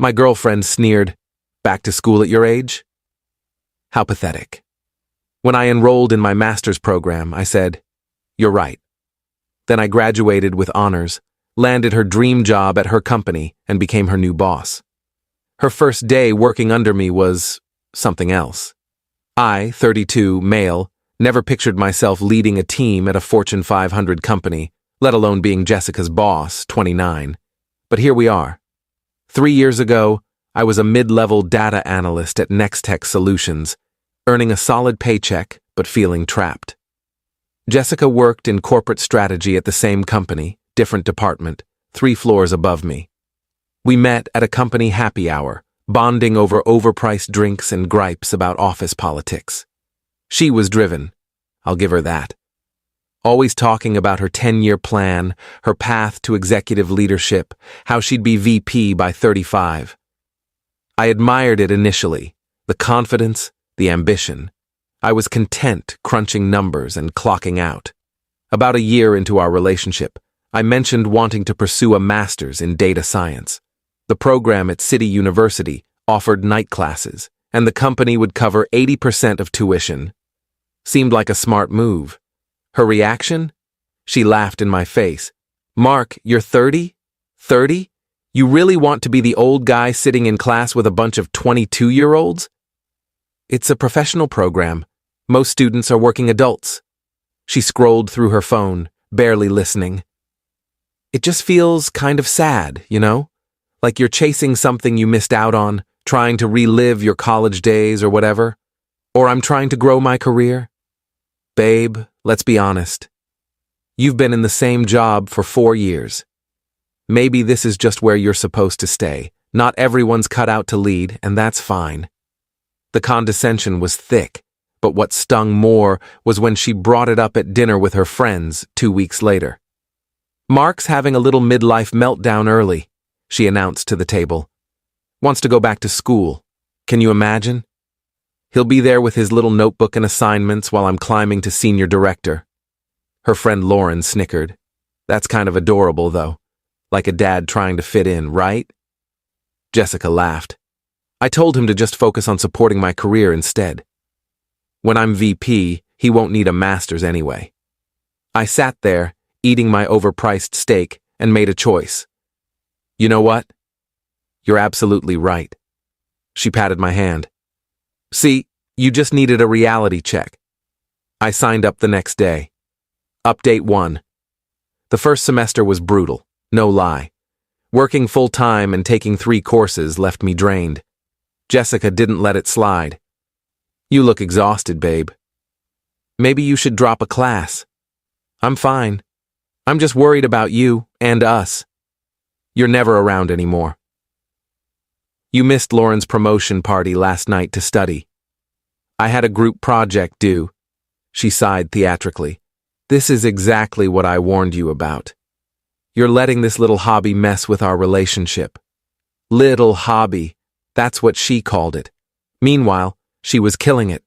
My girlfriend sneered, "Back to school at your age?" How pathetic. When I enrolled in my master's program, I said, "You're right." Then I graduated with honors, landed her dream job at her company, and became her new boss. Her first day working under me was something else. I, 32, male, never pictured myself leading a team at a Fortune 500 company, let alone being Jessica's boss, 29. But here we are. 3 years ago, I was a mid-level data analyst at Nextech Solutions, earning a solid paycheck but feeling trapped. Jessica worked in corporate strategy at the same company, different department, 3 floors above me. We met at a company happy hour, bonding over overpriced drinks and gripes about office politics. She was driven, I'll give her that. Always talking about her 10-year plan, her path to executive leadership, how she'd be VP by 35. I admired it initially, the confidence, the ambition. I was content crunching numbers and clocking out. About a year into our relationship, I mentioned wanting to pursue a master's in data science. The program at City University offered night classes, and the company would cover 80% of tuition. Seemed like a smart move. Her reaction? She laughed in my face. "Mark, you're 30? 30? You really want to be the old guy sitting in class with a bunch of 22-year-olds? It's a professional program. Most students are working adults." She scrolled through her phone, barely listening. "It just feels kind of sad, you know? Like you're chasing something you missed out on, trying to relive your college days or whatever. Or I'm trying to grow my career." Babe, let's be honest. You've been in the same job for 4 years. Maybe this is just where you're supposed to stay. Not everyone's cut out to lead, and that's fine. The condescension was thick, but what stung more was when she brought it up at dinner with her friends 2 weeks later. "Mark's having a little midlife meltdown early," she announced to the table. "Wants to go back to school. Can you imagine? He'll be there with his little notebook and assignments while I'm climbing to senior director." Her friend Lauren snickered. "That's kind of adorable, though. Like a dad trying to fit in, right?" Jessica laughed. "I told him to just focus on supporting my career instead. When I'm VP, he won't need a master's anyway." I sat there, eating my overpriced steak, and made a choice. "You know what? You're absolutely right." She patted my hand. "See, you just needed a reality check." I signed up the next day. Update 1. The first semester was brutal, no lie. Working full-time and taking 3 courses left me drained. Jessica didn't let it slide. "You look exhausted, babe. Maybe you should drop a class." "I'm fine. I'm just worried about you and us. You're never around anymore." "You missed Lauren's promotion party last night to study." "I had a group project due." She sighed theatrically. "This is exactly what I warned you about. You're letting this little hobby mess with our relationship." Little hobby. That's what she called it. Meanwhile, she was killing it.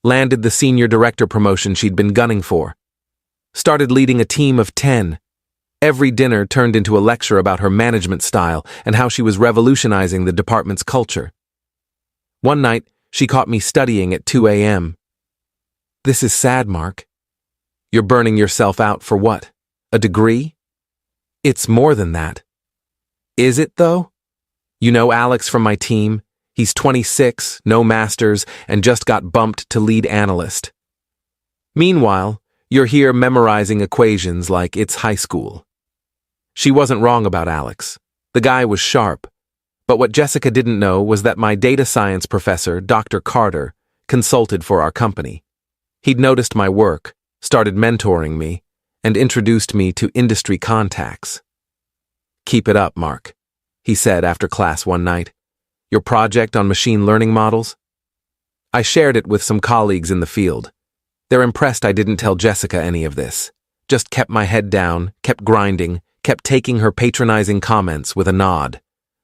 Landed the senior director promotion she'd been gunning for. Started leading a team of 10. Every dinner turned into a lecture about her management style and how she was revolutionizing the department's culture. One night, she caught me studying at 2 a.m. "This is sad, Mark. You're burning yourself out for what? A degree?" "It's more than that." "Is it, though? You know Alex from my team? He's 26, no masters, and just got bumped to lead analyst. Meanwhile, you're here memorizing equations like it's high school." She wasn't wrong about Alex. The guy was sharp. But what Jessica didn't know was that my data science professor, Dr. Carter, consulted for our company. He'd noticed my work, started mentoring me, and introduced me to industry contacts. "Keep it up, Mark," he said after class one night. "Your project on machine learning models?" I shared it with some colleagues in the field. They're impressed I didn't tell Jessica any of this. Just kept my head down, kept grinding, kept taking her patronizing comments with a nod.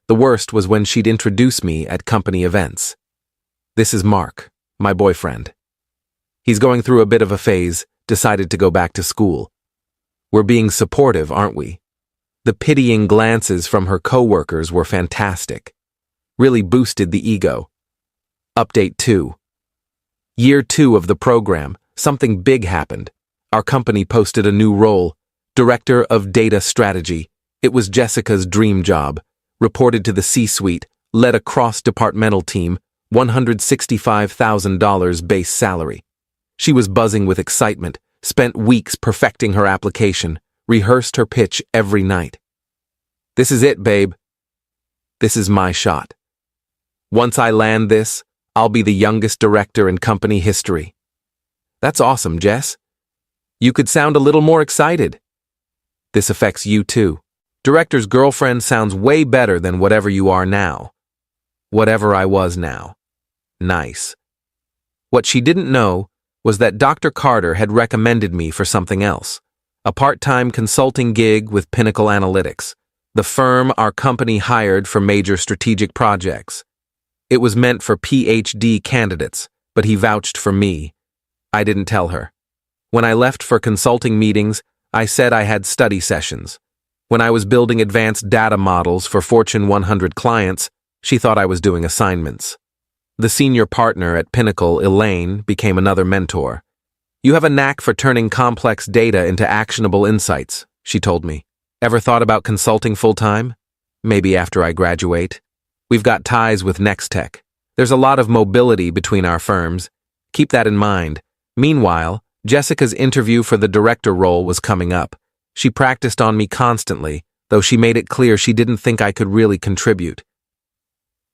The worst was when she'd introduce me at company events. "This is Mark, my boyfriend. He's going through a bit of a phase, decided to go back to school. We're being supportive, aren't we?" The pitying glances from her coworkers were fantastic. Really boosted the ego. Update 2. Year 2 of the program, something big happened. Our company posted a new role, Director of Data Strategy. It was Jessica's dream job. Reported to the C-suite, led a cross-departmental team, $165,000 base salary. She was buzzing with excitement, spent weeks perfecting her application, rehearsed her pitch every night. This is it, babe. This is my shot. Once I land this, I'll be the youngest director in company history. That's awesome, Jess. You could sound a little more excited. This affects you too. Director's girlfriend sounds way better than whatever you are now. Whatever I was now. Nice. What she didn't know was that Dr. Carter had recommended me for something else. A part-time consulting gig with Pinnacle Analytics, the firm our company hired for major strategic projects. It was meant for PhD candidates, but he vouched for me. I didn't tell her. When I left for consulting meetings, I said I had study sessions. When I was building advanced data models for Fortune 100 clients, she thought I was doing assignments. The senior partner at Pinnacle, Elaine, became another mentor. You have a knack for turning complex data into actionable insights, she told me. Ever thought about consulting full-time? Maybe after I graduate. We've got ties with Nextech. There's a lot of mobility between our firms. Keep that in mind. Meanwhile, Jessica's interview for the director role was coming up. She practiced on me constantly, though she made it clear she didn't think I could really contribute.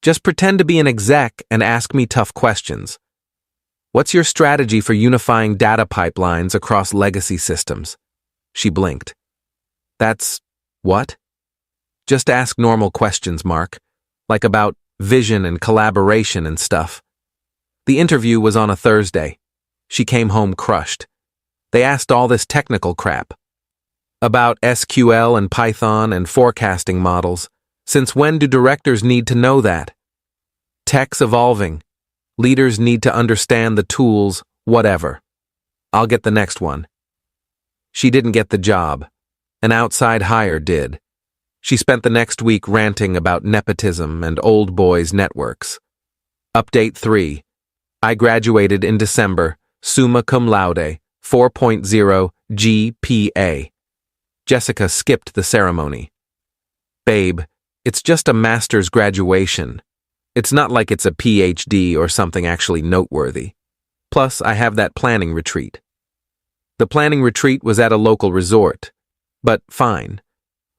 Just pretend to be an exec and ask me tough questions. What's your strategy for unifying data pipelines across legacy systems? She blinked. That's what? Just ask normal questions, Mark. Like about vision and collaboration and stuff. The interview was on a Thursday. She came home crushed. They asked all this technical crap. About SQL and Python and forecasting models. Since when do directors need to know that? Tech's evolving. Leaders need to understand the tools, whatever. I'll get the next one. She didn't get the job. An outside hire did. She spent the next week ranting about nepotism and old boys networks. Update 3. I graduated in December, summa cum laude, 4.0 GPA. Jessica skipped the ceremony. Babe, it's just a master's graduation. It's not like it's a PhD or something actually noteworthy. Plus, I have that planning retreat. The planning retreat was at a local resort. But fine.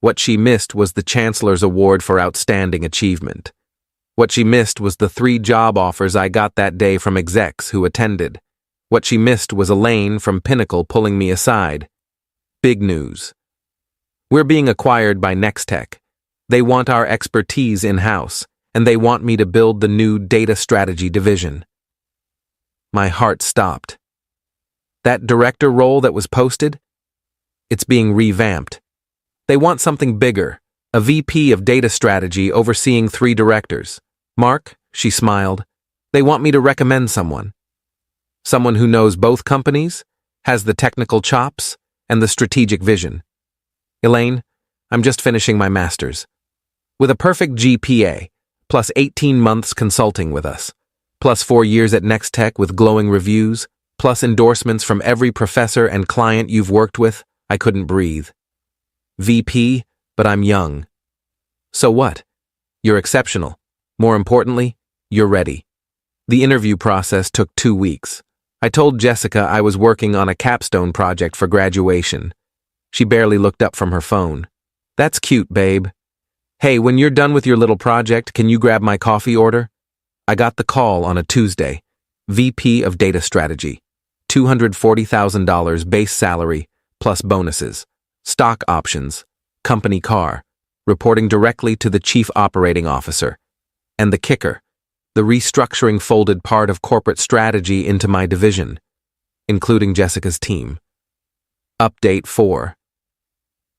What she missed was the Chancellor's Award for Outstanding Achievement. What she missed was the 3 job offers I got that day from execs who attended. What she missed was Elaine from Pinnacle pulling me aside. Big news. We're being acquired by Nextech. They want our expertise in-house, and they want me to build the new data strategy division. My heart stopped. That director role that was posted? It's being revamped. They want something bigger, a VP of data strategy overseeing 3 directors. Mark, she smiled, they want me to recommend someone. Someone who knows both companies, has the technical chops, and the strategic vision. Elaine, I'm just finishing my master's. With a perfect GPA, plus 18 months consulting with us, plus 4 years at Nextech with glowing reviews, plus endorsements from every professor and client you've worked with, I couldn't breathe. VP, but I'm young. So what? You're exceptional. More importantly, you're ready. The interview process took 2 weeks. I told Jessica I was working on a capstone project for graduation. She barely looked up from her phone. That's cute, babe. Hey, when you're done with your little project, can you grab my coffee order? I got the call on a Tuesday. VP of Data Strategy. $240,000 base salary, plus bonuses. Stock options, company car, reporting directly to the chief operating officer. And the kicker, the restructuring folded part of corporate strategy into my division, including Jessica's team. Update 4.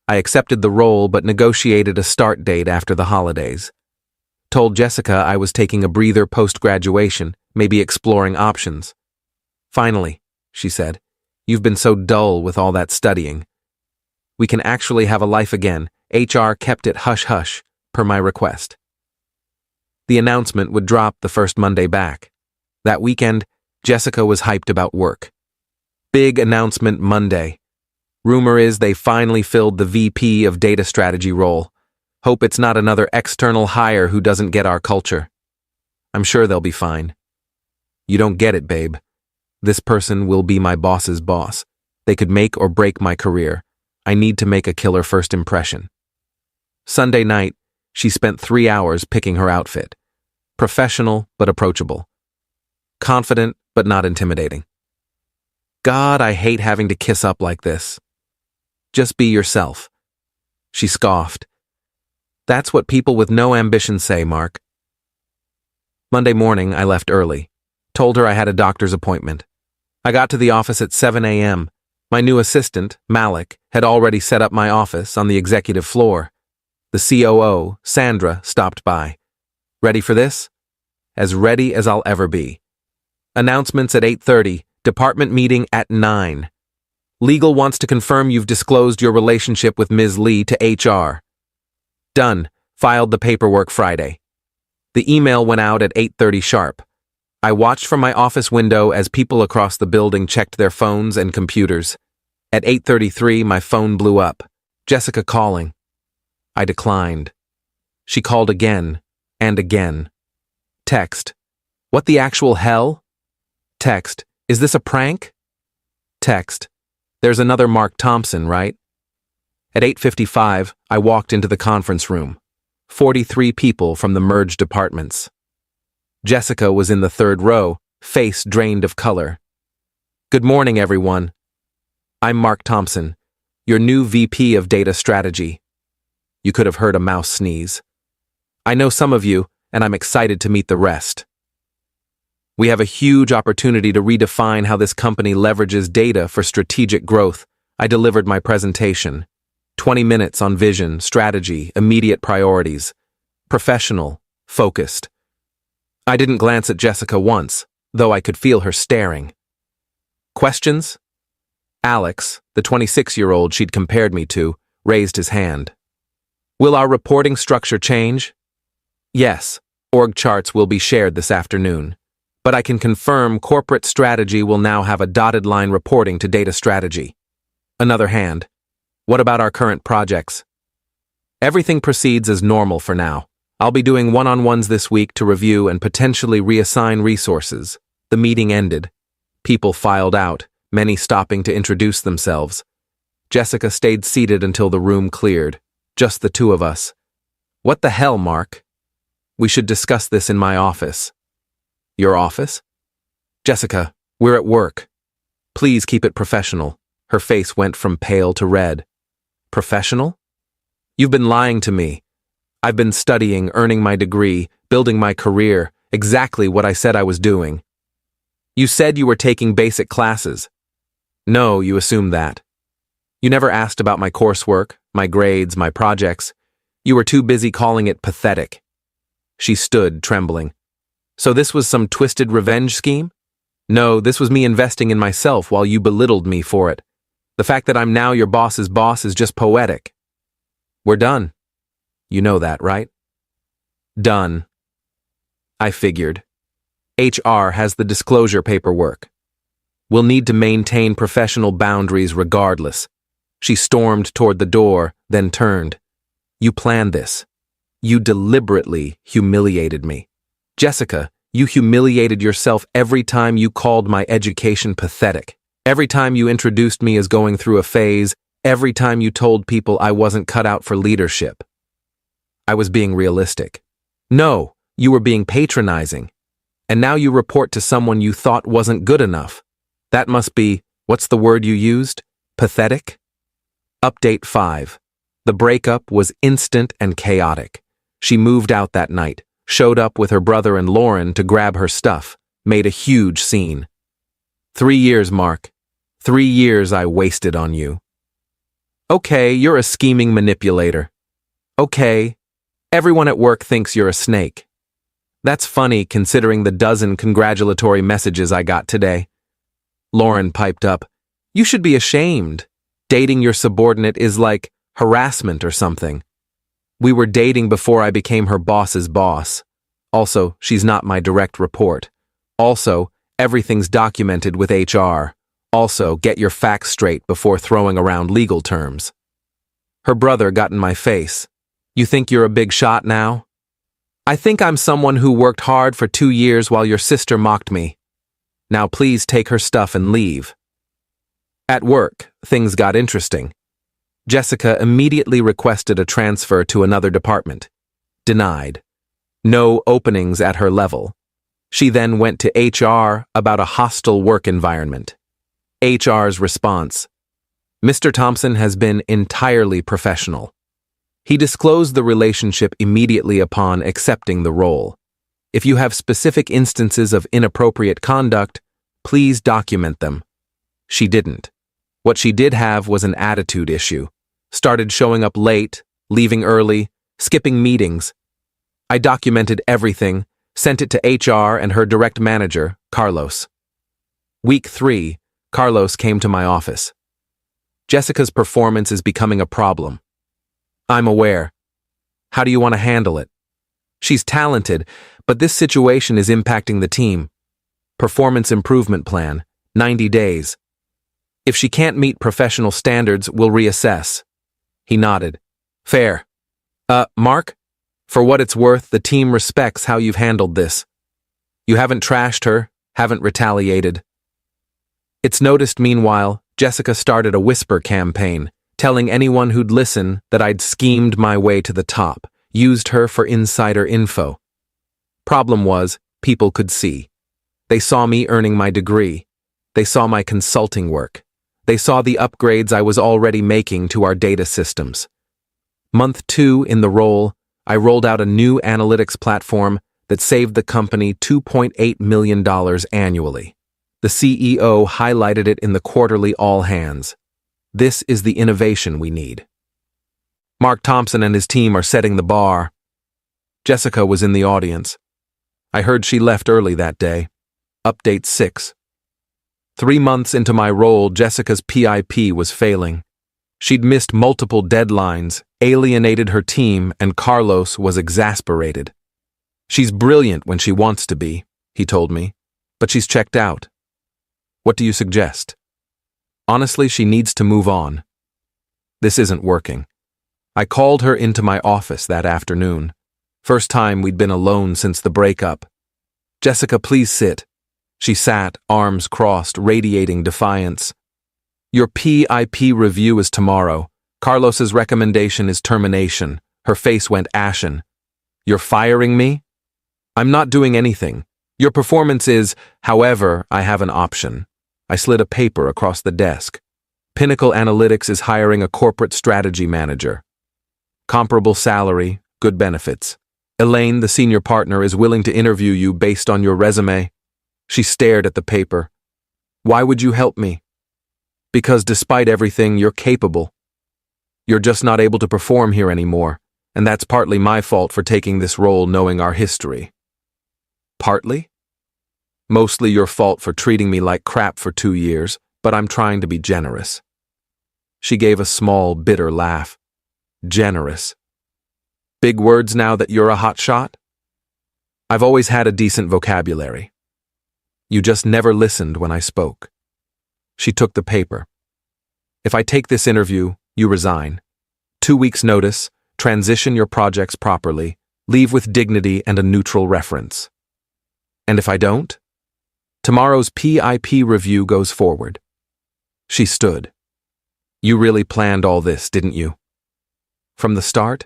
I accepted the role but negotiated a start date after the holidays. Told Jessica I was taking a breather post-graduation, maybe exploring options. Finally, she said, you've been so dull with all that studying. We can actually have a life again. HR kept it hush-hush, per my request. The announcement would drop the first Monday back. That weekend, Jessica was hyped about work. Big announcement Monday. Rumor is they finally filled the VP of Data Strategy role. Hope it's not another external hire who doesn't get our culture. I'm sure they'll be fine. You don't get it, babe. This person will be my boss's boss. They could make or break my career. I need to make a killer first impression. Sunday night, she spent 3 hours picking her outfit. Professional but approachable. Confident but not intimidating. God, I hate having to kiss up like this. Just be yourself. She scoffed. That's what people with no ambition say, Mark. Monday morning, I left early. Told her I had a doctor's appointment. I got to the office at 7 a.m. My new assistant, Malik, had already set up my office on the executive floor. The COO, Sandra, stopped by. Ready for this? As ready as I'll ever be. Announcements at 8:30, department meeting at 9. Legal wants to confirm you've disclosed your relationship with Ms. Lee to HR. Done. Filed the paperwork Friday. The email went out at 8:30 sharp. I watched from my office window as people across the building checked their phones and computers. At 8:33, my phone blew up. Jessica calling. I declined. She called again and again. Text. What the actual hell? Text. Is this a prank? Text. There's another Mark Thompson, right? At 8:55, I walked into the conference room. 43 people from the merged departments. Jessica was in the third row, face drained of color. Good morning, everyone. I'm Mark Thompson, your new VP of Data Strategy. You could have heard a mouse sneeze. I know some of you, and I'm excited to meet the rest. We have a huge opportunity to redefine how this company leverages data for strategic growth. I delivered my presentation. 20 minutes on vision, strategy, immediate priorities. Professional, focused. I didn't glance at Jessica once, though I could feel her staring. Questions? Alex, the 26-year-old she'd compared me to, raised his hand. Will our reporting structure change? Yes, org charts will be shared this afternoon. But I can confirm corporate strategy will now have a dotted line reporting to data strategy. Another hand. What about our current projects? Everything proceeds as normal for now. I'll be doing one-on-ones this week to review and potentially reassign resources. The meeting ended. People filed out, many stopping to introduce themselves. Jessica stayed seated until the room cleared. Just the two of us. What the hell, Mark? We should discuss this in my office. Your office? Jessica, we're at work. Please keep it professional. Her face went from pale to red. Professional? You've been lying to me. I've been studying, earning my degree, building my career, exactly what I said I was doing. You said you were taking basic classes. No, you assumed that. You never asked about my coursework, my grades, my projects. You were too busy calling it pathetic. She stood, trembling. So this was some twisted revenge scheme? No, this was me investing in myself while you belittled me for it. The fact that I'm now your boss's boss is just poetic. We're done. You know that, right? Done. I figured. HR has the disclosure paperwork. We'll need to maintain professional boundaries regardless. She stormed toward the door, then turned. You planned this. You deliberately humiliated me. Jessica, you humiliated yourself every time you called my education pathetic. Every time you introduced me as going through a phase, every time you told people I wasn't cut out for leadership. I was being realistic. No, you were being patronizing. And now you report to someone you thought wasn't good enough. That must be, what's the word you used? Pathetic? Update 5. The breakup was instant and chaotic. She moved out that night, showed up with her brother and Lauren to grab her stuff, made a huge scene. 3 years, Mark. 3 years I wasted on you. Okay, you're a scheming manipulator. Okay, everyone at work thinks you're a snake. That's funny considering the dozen congratulatory messages I got today. Lauren piped up, You should be ashamed. Dating your subordinate is like harassment or something. We were dating before I became her boss's boss. Also, she's not my direct report. Also, everything's documented with HR. Also, get your facts straight before throwing around legal terms. Her brother got in my face. You think you're a big shot now? I think I'm someone who worked hard for 2 years while your sister mocked me. Now please take her stuff and leave. At work, things got interesting. Jessica immediately requested a transfer to another department. Denied. No openings at her level. She then went to HR about a hostile work environment. HR's response: Mr. Thompson has been entirely professional. He disclosed the relationship immediately upon accepting the role. If you have specific instances of inappropriate conduct, please document them. She didn't. What she did have was an attitude issue. Started showing up late, leaving early, skipping meetings. I documented everything, sent it to HR and her direct manager, Carlos. Week 3, Carlos came to my office. Jessica's performance is becoming a problem. I'm aware. How do you want to handle it? She's talented, but this situation is impacting the team. Performance improvement plan, 90 days. If she can't meet professional standards, we'll reassess. He nodded. Fair. Mark? For what it's worth, the team respects how you've handled this. You haven't trashed her, haven't retaliated. It's noticed, meanwhile, Jessica started a whisper campaign, telling anyone who'd listen that I'd schemed my way to the top, used her for insider info. Problem was, people could see. They saw me earning my degree. They saw my consulting work. They saw the upgrades I was already making to our data systems. Month 2 in the role, I rolled out a new analytics platform that saved the company $2.8 million annually. The CEO highlighted it in the quarterly all hands. This is the innovation we need. Mark Thompson and his team are setting the bar. Jessica was in the audience. I heard she left early that day. Update 6. 3 months into my role, Jessica's PIP was failing. She'd missed multiple deadlines, alienated her team, and Carlos was exasperated. She's brilliant when she wants to be, he told me, but she's checked out. What do you suggest? Honestly, she needs to move on. This isn't working. I called her into my office that afternoon. First time we'd been alone since the breakup. Jessica, please sit. She sat, arms crossed, radiating defiance. Your PIP review is tomorrow. Carlos's recommendation is termination. Her face went ashen. You're firing me? I'm not doing anything. Your performance is, however, I have an option. I slid a paper across the desk. Pinnacle Analytics is hiring a corporate strategy manager. Comparable salary, good benefits. Elaine, the senior partner, is willing to interview you based on your resume. She stared at the paper. Why would you help me? Because despite everything, you're capable. You're just not able to perform here anymore, and that's partly my fault for taking this role knowing our history. Partly? Mostly your fault for treating me like crap for 2 years, but I'm trying to be generous. She gave a small, bitter laugh. Generous. Big words now that you're a hotshot? I've always had a decent vocabulary. You just never listened when I spoke. She took the paper. If I take this interview, you resign. 2 weeks' notice, transition your projects properly, leave with dignity and a neutral reference. And if I don't? Tomorrow's PIP review goes forward. She stood. You really planned all this, didn't you? From the start?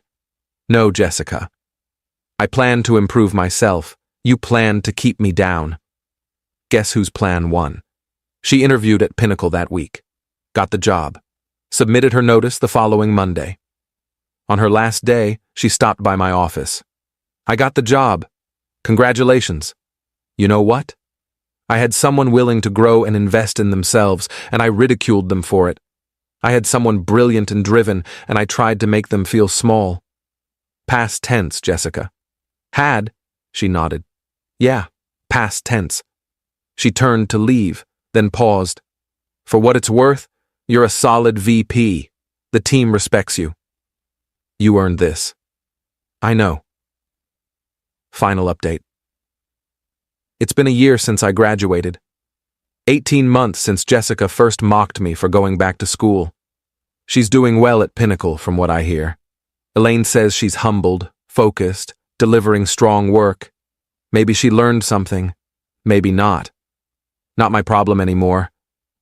No, Jessica. I planned to improve myself. You planned to keep me down. Guess whose plan won? She interviewed at Pinnacle that week. Got the job. Submitted her notice the following Monday. On her last day, she stopped by my office. I got the job. Congratulations. You know what? I had someone willing to grow and invest in themselves, and I ridiculed them for it. I had someone brilliant and driven, and I tried to make them feel small. Past tense, Jessica. Had, she nodded. Yeah, past tense. She turned to leave, then paused. For what it's worth, you're a solid VP. The team respects you. You earned this. I know. Final update. It's been a year since I graduated. 18 months since Jessica first mocked me for going back to school. She's doing well at Pinnacle, from what I hear. Elaine says she's humbled, focused, delivering strong work. Maybe she learned something. Maybe not. Not my problem anymore.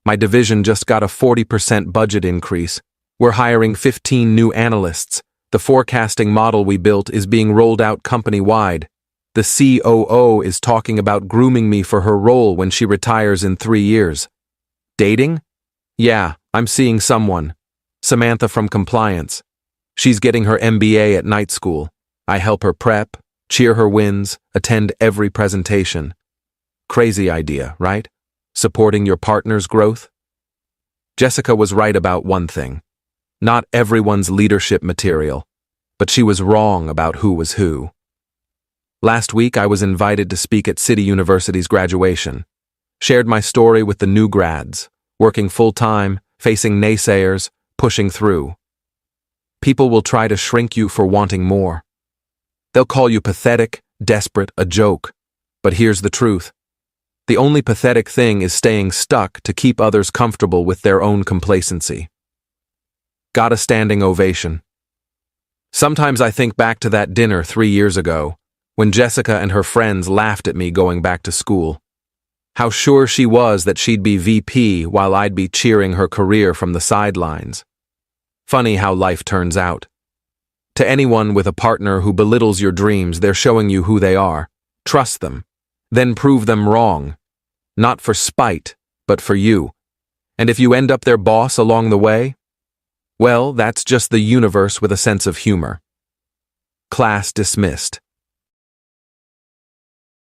My division just got a 40% budget increase. We're hiring 15 new analysts. The forecasting model we built is being rolled out company-wide. The COO is talking about grooming me for her role when she retires in 3 years. Dating? Yeah, I'm seeing someone. Samantha from compliance. She's getting her MBA at night school. I help her prep, cheer her wins, attend every presentation. Crazy idea, right? Supporting your partner's growth? Jessica was right about one thing. Not everyone's leadership material, but she was wrong about who was who. Last week, I was invited to speak at City University's graduation. Shared my story with the new grads, working full-time, facing naysayers, pushing through. People will try to shrink you for wanting more. They'll call you pathetic, desperate, a joke. But here's the truth. The only pathetic thing is staying stuck to keep others comfortable with their own complacency. Got a standing ovation. Sometimes I think back to that dinner 3 years ago, when Jessica and her friends laughed at me going back to school. How sure she was that she'd be VP while I'd be cheering her career from the sidelines. Funny how life turns out. To anyone with a partner who belittles your dreams, they're showing you who they are. Trust them. Then prove them wrong. Not for spite, but for you. And if you end up their boss along the way, well, that's just the universe with a sense of humor. Class dismissed.